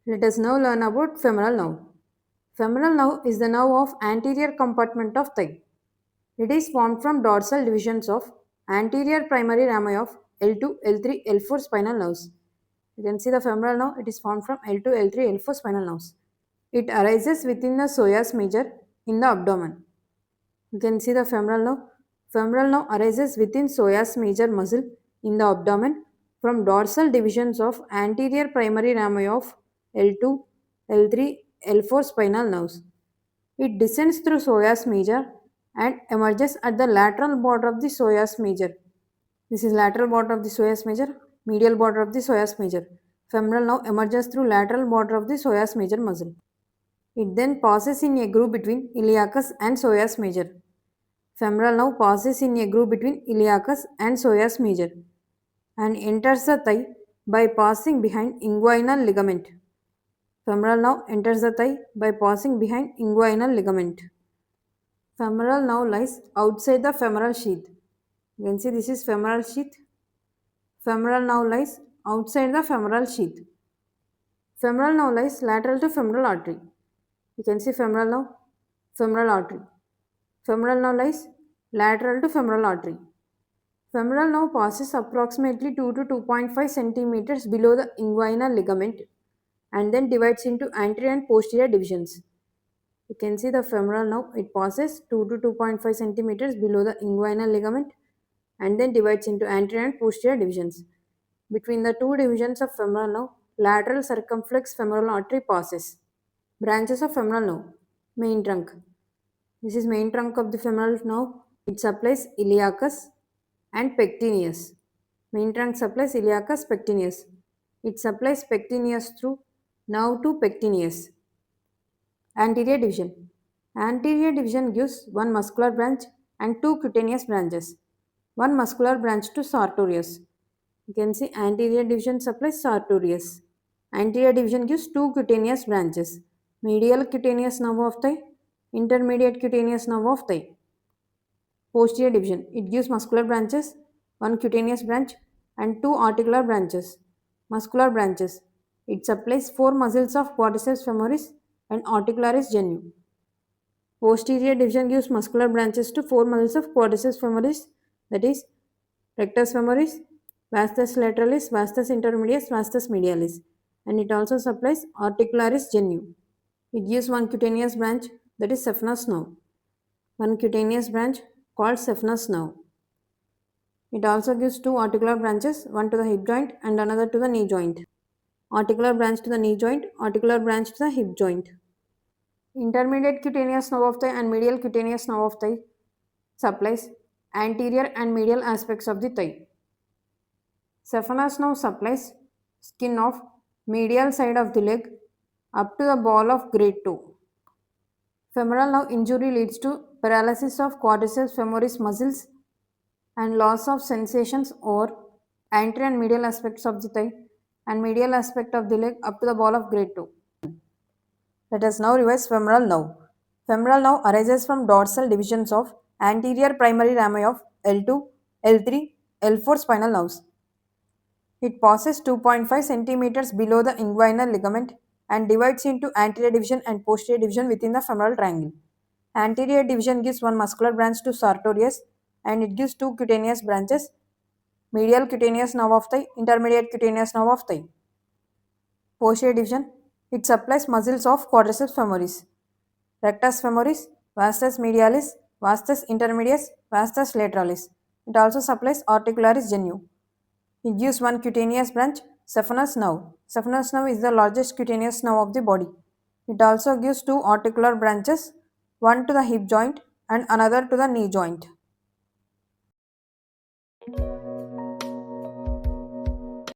Let us now learn about femoral nerve. Femoral nerve is the nerve of anterior compartment of thigh. It is formed from dorsal divisions of anterior primary rami of L2, L3, L4 spinal nerves. You can see the femoral nerve, it is formed from L2, L3, L4 spinal nerves. It arises within the psoas major in the abdomen. You can see the femoral nerve. Femoral nerve arises within psoas major muscle in the abdomen from dorsal divisions of anterior primary rami of L2, L3, L4 spinal nerves. It descends through psoas major and emerges at the lateral border of the psoas major. This is lateral border of the psoas major, medial border of the psoas major. Femoral nerve emerges through lateral border of the psoas major muscle. It then passes in a groove between iliacus and psoas major. Femoral nerve passes in a groove between iliacus and psoas major and enters the thigh by passing behind inguinal ligament. Femoral nerve enters the thigh by passing behind inguinal ligament. Femoral nerve lies outside the femoral sheath. You can see this is femoral sheath. Femoral nerve lies outside the femoral sheath. Femoral nerve lies lateral to femoral artery. You can see femoral nerve, femoral artery. Femoral nerve lies lateral to femoral artery. Femoral nerve passes approximately 2 to 2.5 centimeters below the inguinal ligament and then divides into anterior and posterior divisions. You can see the femoral nerve, it passes 2 to 2.5 centimeters below the inguinal ligament and then divides into anterior and posterior divisions. Between the two divisions of femoral nerve, lateral circumflex femoral artery passes. Branches of femoral nerve. Main trunk. This is main trunk of the femoral nerve. It supplies iliacus and pectineus. Main trunk supplies iliacus pectineus. It supplies pectineus through nerve to pectineus. Anterior division. Anterior division gives one muscular branch and two cutaneous branches. One muscular branch to sartorius. You can see anterior division supplies sartorius. Anterior division gives two cutaneous branches. Medial cutaneous nerve of thigh, intermediate cutaneous nerve of thigh. Posterior division. It gives muscular branches, one cutaneous branch and two articular branches. Muscular branches. It supplies four muscles of quadriceps femoris and articularis genu. Posterior division gives muscular branches to four muscles of quadriceps femoris, that is rectus femoris, vastus lateralis, vastus intermedius, vastus medialis, and it also supplies articularis genu. It gives one cutaneous branch, that is saphenous nerve. One cutaneous branch called saphenous nerve. It also gives two articular branches, one to the hip joint and another to the knee joint. Articular branch to the knee joint, articular branch to the hip joint. Intermediate cutaneous nerve of thigh and medial cutaneous nerve of thigh supplies anterior and medial aspects of the thigh. Saphenous nerve supplies skin of medial side of the leg up to the ball of great toe. Femoral nerve injury leads to paralysis of quadriceps femoris muscles and loss of sensations over anterior and medial aspects of the thigh and medial aspect of the leg up to the ball of great toe. Let us now revise femoral nerve. Femoral nerve arises from dorsal divisions of anterior primary rami of L2, L3, L4 spinal nerves. It passes 2.5 centimeters below the inguinal ligament and divides into anterior division and posterior division within the femoral triangle. Anterior division gives one muscular branch to sartorius and it gives two cutaneous branches, medial cutaneous nerve of thigh, intermediate cutaneous nerve of thigh. Posterior division, it supplies muscles of quadriceps femoris, rectus femoris, vastus medialis, vastus intermedius, vastus lateralis. It also supplies articularis genu. It gives one cutaneous branch, saphenous nerve. Saphenous nerve is the largest cutaneous nerve of the body. It also gives two articular branches, one to the hip joint and another to the knee joint.